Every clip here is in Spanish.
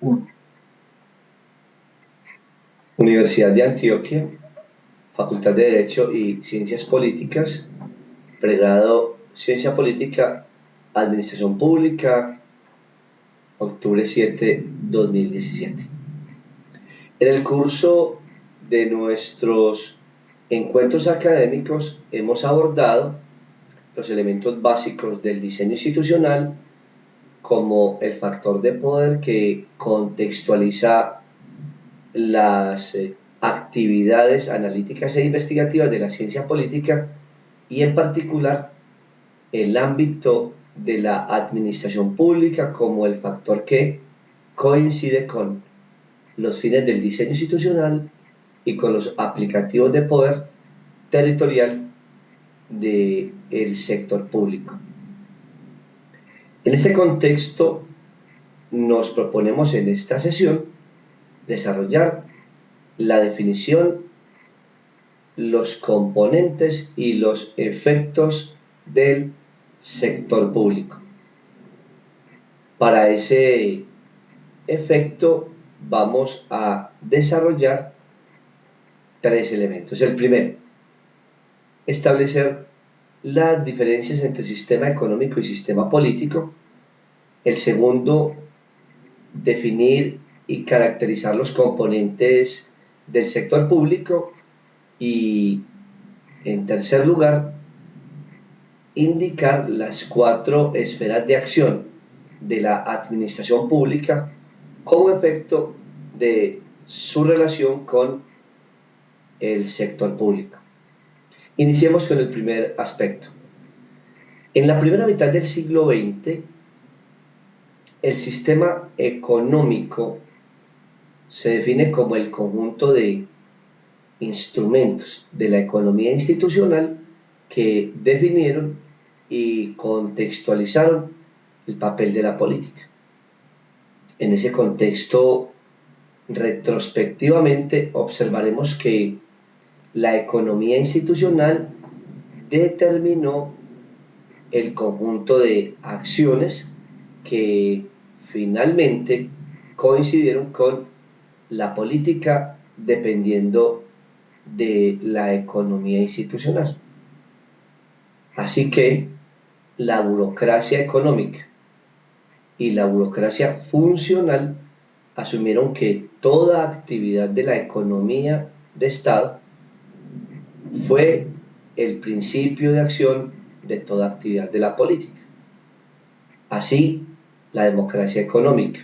1. Universidad de Antioquia, Facultad de Derecho y Ciencias Políticas, pregrado Ciencia Política, Administración Pública, octubre 7, 2017. En el curso de nuestros encuentros académicos hemos abordado los elementos básicos del diseño institucional, como el factor de poder que contextualiza las actividades analíticas e investigativas de la ciencia política y en particular el ámbito de la administración pública como el factor que coincide con los fines del diseño institucional y con los aplicativos de poder territorial del sector público. En este contexto nos proponemos en esta sesión desarrollar la definición, los componentes y los efectos del sector público. Para ese efecto vamos a desarrollar tres elementos. El primero, establecer las diferencias entre sistema económico y sistema político. El segundo, definir y caracterizar los componentes del sector público. Y en tercer lugar, indicar las 4 esferas de acción de la administración pública como efecto de su relación con el sector público. Iniciemos con el primer aspecto. En la primera mitad del siglo XX, el sistema económico se define como el conjunto de instrumentos de la economía institucional que definieron y contextualizaron el papel de la política. En ese contexto, retrospectivamente observaremos que la economía institucional determinó el conjunto de acciones que finalmente coincidieron con la política dependiendo de la economía institucional. Así que la burocracia económica y la burocracia funcional asumieron que toda actividad de la economía de Estado fue el principio de acción de toda actividad de la política. Así, la democracia económica,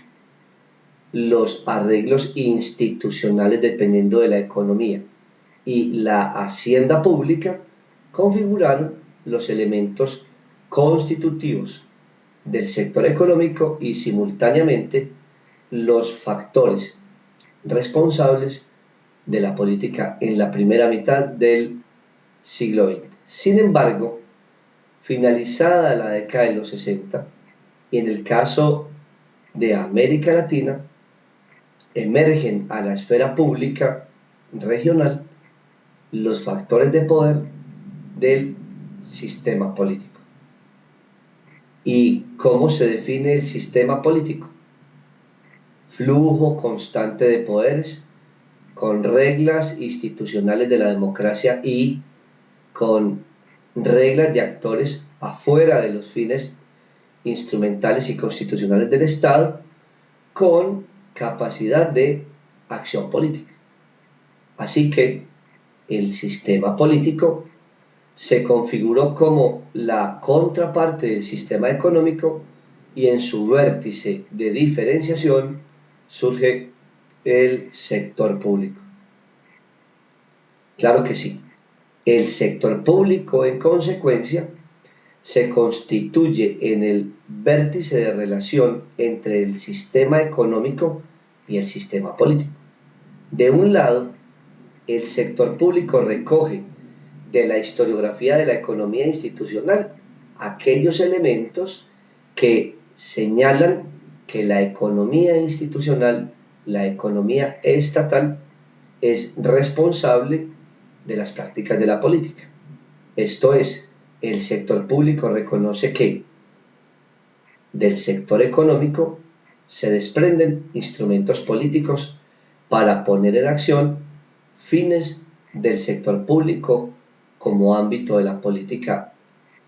los arreglos institucionales dependiendo de la economía y la hacienda pública configuraron los elementos constitutivos del sector económico y simultáneamente los factores responsables de la política en la primera mitad del siglo XX. Sin embargo, finalizada la década de los 60, y en el caso de América Latina, emergen a la esfera pública regional los factores de poder del sistema político. ¿Y cómo se define el sistema político? Flujo constante de poderes, con reglas institucionales de la democracia y con reglas de actores afuera de los fines instrumentales y constitucionales del Estado, con capacidad de acción política. Así que el sistema político se configuró como la contraparte del sistema económico y en su vértice de diferenciación surge el sector público. Claro que sí, el sector público en consecuencia se constituye en el vértice de relación entre el sistema económico y el sistema político. De un lado, el sector público recoge de la historiografía de la economía institucional aquellos elementos que señalan que la economía institucional, la economía estatal, es responsable de las prácticas de la política. Esto es, el sector público reconoce que del sector económico se desprenden instrumentos políticos para poner en acción fines del sector público como ámbito de la política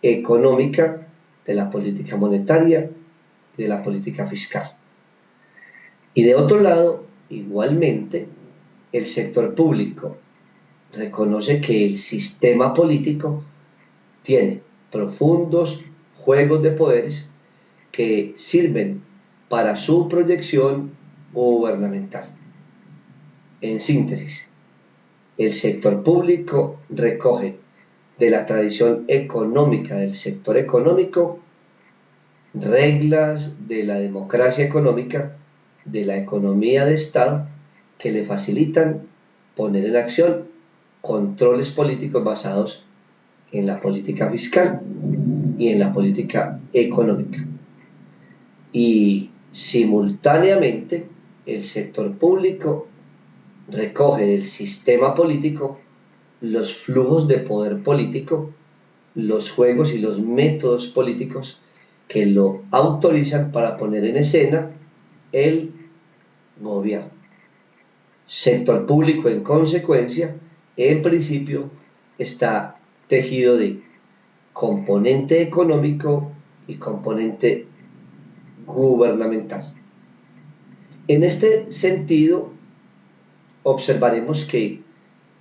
económica, de la política monetaria y de la política fiscal. Y de otro lado, igualmente, el sector público reconoce que el sistema político tiene profundos juegos de poderes que sirven para su proyección gubernamental. En síntesis, el sector público recoge de la tradición económica del sector económico reglas de la democracia económica, de la economía de Estado, que le facilitan poner en acción controles políticos basados en la política fiscal y en la política económica. Y simultáneamente el sector público recoge del sistema político los flujos de poder político, los juegos y los métodos políticos que lo autorizan para poner en escena el gobierno. Sector público, en consecuencia, en principio está tejido de componente económico y componente gubernamental. En este sentido, observaremos que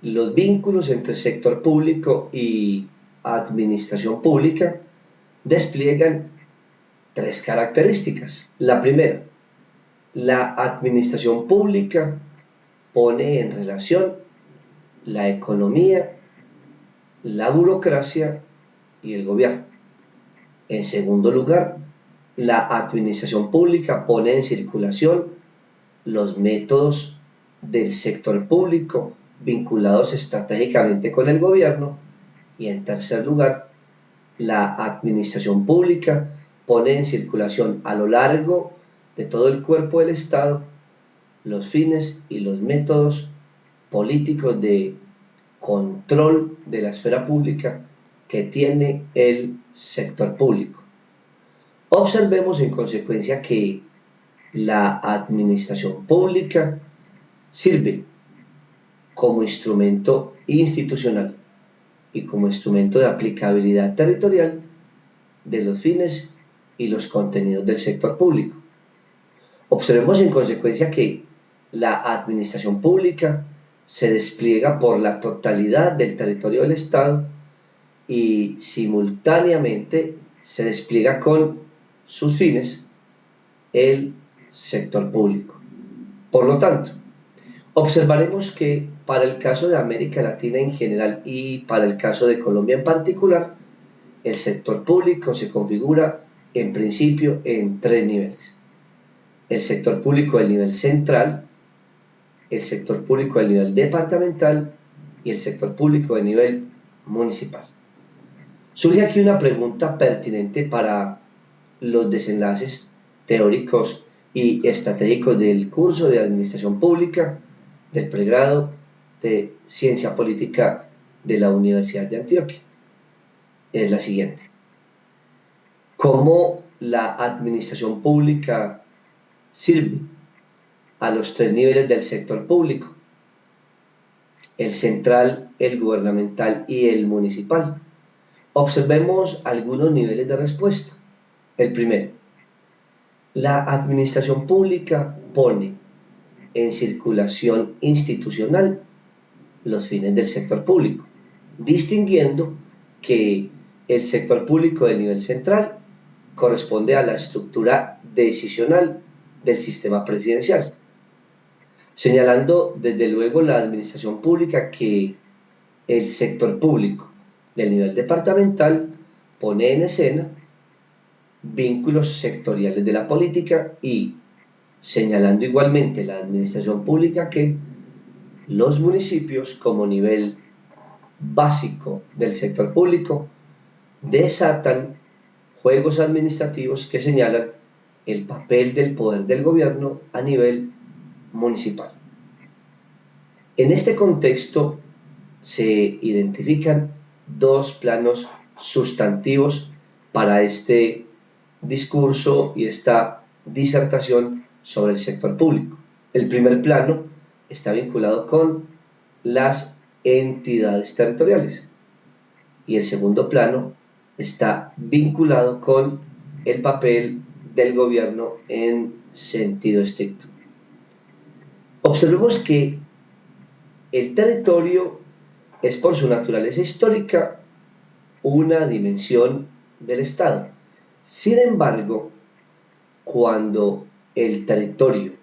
los vínculos entre sector público y administración pública despliegan tres características. La primera, la administración pública pone en relación la economía, la burocracia y el gobierno. En segundo lugar, la administración pública pone en circulación los métodos del sector público vinculados estratégicamente con el gobierno. Y en tercer lugar, la administración pública pone en circulación a lo largo de todo el cuerpo del Estado los fines y los métodos políticos de control de la esfera pública que tiene el sector público. Observemos en consecuencia que la administración pública sirve como instrumento institucional y como instrumento de aplicabilidad territorial de los fines y los contenidos del sector público. Observemos en consecuencia que la administración pública se despliega por la totalidad del territorio del Estado y simultáneamente se despliega con sus fines el sector público. Por lo tanto, observaremos que para el caso de América Latina en general y para el caso de Colombia en particular, el sector público se configura en principio en tres niveles. El sector público del nivel central, el sector público del nivel departamental y el sector público del nivel municipal. Surge aquí una pregunta pertinente para los desenlaces teóricos y estratégicos del curso de Administración Pública del pregrado de Ciencia Política de la Universidad de Antioquia. Es la siguiente: ¿cómo la administración pública sirve a los tres niveles del sector público? El central, el gubernamental y el municipal. Observemos algunos niveles de respuesta. El primero, la administración pública pone en circulación institucional los fines del sector público, distinguiendo que el sector público del nivel central corresponde a la estructura decisional del sistema presidencial, señalando desde luego la administración pública que el sector público del nivel departamental pone en escena vínculos sectoriales de la política y señalando igualmente la administración pública que los municipios como nivel básico del sector público desatan juegos administrativos que señalan el papel del poder del gobierno a nivel municipal. En este contexto se identifican dos planos sustantivos para este discurso y esta disertación sobre el sector público. El primer plano está vinculado con las entidades territoriales y el segundo plano está vinculado con el papel del gobierno en sentido estricto. Observemos que el territorio es por su naturaleza histórica una dimensión del Estado. Sin embargo, cuando el territorio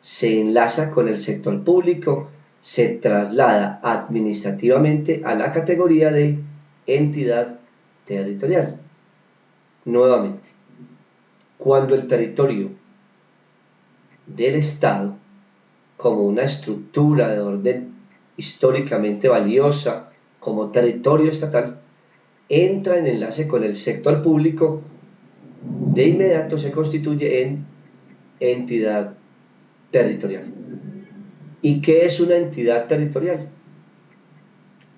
se enlaza con el sector público, se traslada administrativamente a la categoría de entidad territorial. Nuevamente, cuando el territorio del Estado, como una estructura de orden históricamente valiosa, como territorio estatal, entra en enlace con el sector público, de inmediato se constituye en entidad territorial. ¿Y qué es una entidad territorial?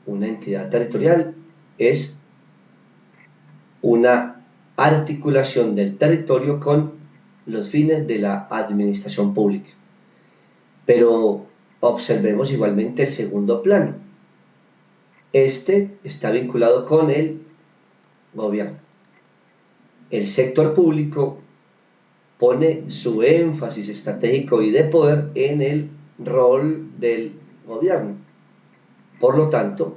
Una entidad territorial es una articulación del territorio con los fines de la administración pública. Pero observemos igualmente el segundo plano. Este está vinculado con el gobierno. El sector público pone su énfasis estratégico y de poder en el rol del gobierno. Por lo tanto,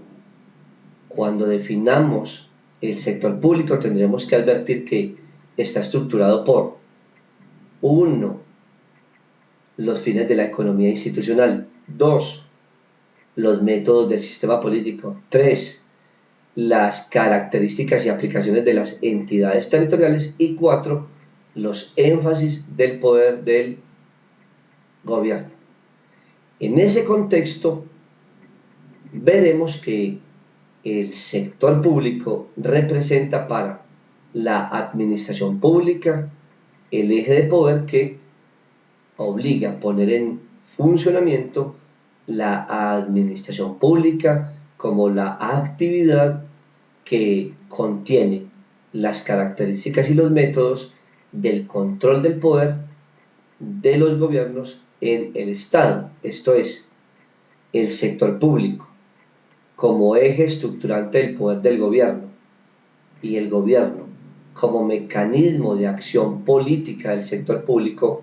cuando definamos el sector público tendremos que advertir que está estructurado por 1. Los fines de la economía institucional. 2. Los métodos del sistema político. 3. Las características y aplicaciones de las entidades territoriales. Y 4. Los énfasis del poder del gobierno. En ese contexto, veremos que el sector público representa para la administración pública el eje de poder que obliga a poner en funcionamiento la administración pública como la actividad que contiene las características y los métodos del control del poder de los gobiernos en el Estado. Esto es, el sector público como eje estructurante del poder del gobierno y el gobierno como mecanismo de acción política del sector público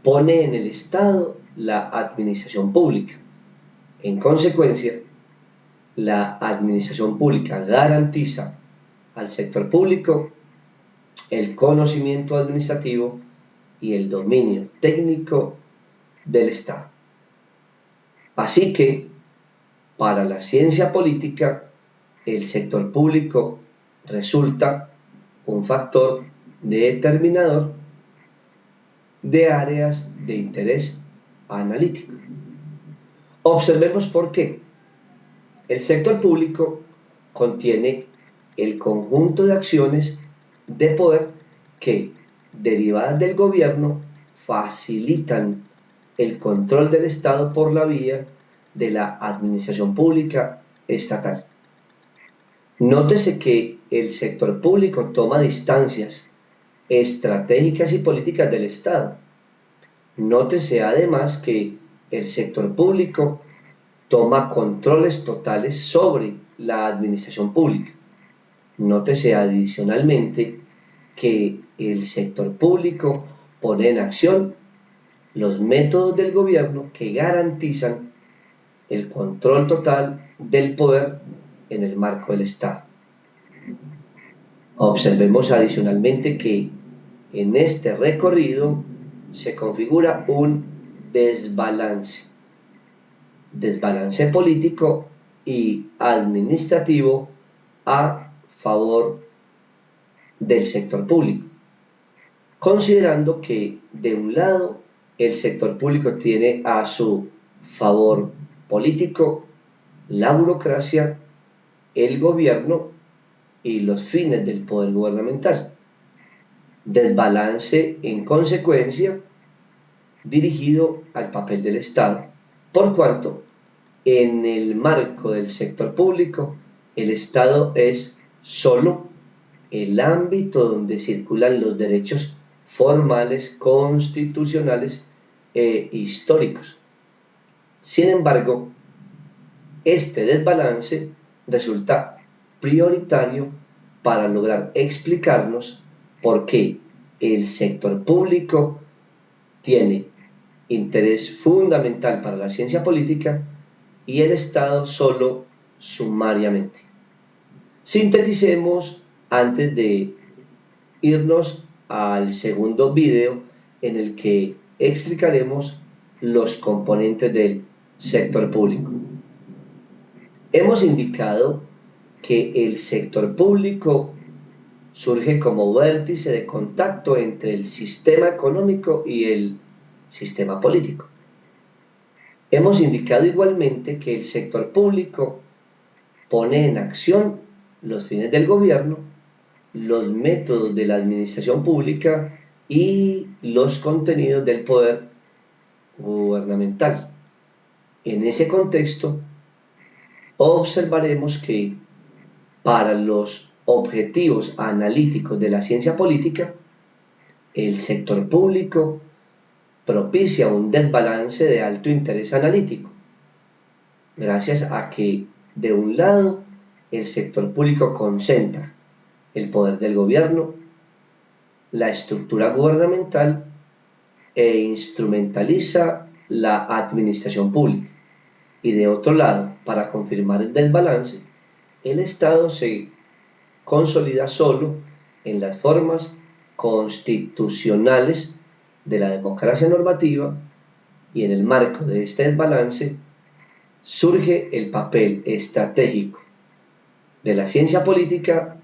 pone en el Estado la administración pública. En consecuencia, la administración pública garantiza al sector público el conocimiento administrativo y el dominio técnico del Estado. Así que, para la ciencia política, el sector público resulta un factor determinador de áreas de interés analítico. Observemos por qué. El sector público contiene el conjunto de acciones de poder que, derivadas del gobierno, facilitan el control del Estado por la vía de la administración pública estatal. Nótese que el sector público toma distancias estratégicas y políticas del Estado. Nótese además que el sector público toma controles totales sobre la administración pública. Nótese adicionalmente que el sector público pone en acción los métodos del gobierno que garantizan el control total del poder en el marco del Estado. Observemos adicionalmente que en este recorrido se configura un desbalance político y administrativo a favor del sector público, considerando que de un lado el sector público tiene a su favor político la burocracia, el gobierno y los fines del poder gubernamental. Desbalance en consecuencia dirigido al papel del Estado, por cuanto en el marco del sector público el Estado es solo el ámbito donde circulan los derechos formales, constitucionales e históricos. Sin embargo, este desbalance resulta prioritario para lograr explicarnos por qué el sector público tiene interés fundamental para la ciencia política y el Estado solo sumariamente. Sinteticemos antes de irnos al segundo video en el que explicaremos los componentes del sector público. Hemos indicado que el sector público surge como vértice de contacto entre el sistema económico y el sistema político. Hemos indicado igualmente que el sector público pone en acción los fines del gobierno, los métodos de la administración pública y los contenidos del poder gubernamental. En ese contexto, observaremos que para los objetivos analíticos de la ciencia política, el sector público propicia un desbalance de alto interés analítico, gracias a que, de un lado, el sector público concentra el poder del gobierno, la estructura gubernamental e instrumentaliza la administración pública. Y de otro lado, para confirmar el desbalance, el Estado se consolida solo en las formas constitucionales de la democracia normativa, y en el marco de este desbalance surge el papel estratégico de la ciencia política,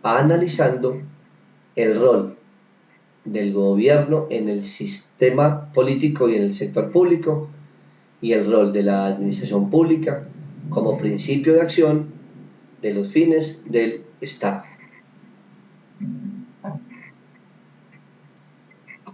analizando el rol del gobierno en el sistema político y en el sector público, y el rol de la administración pública como principio de acción de los fines del Estado.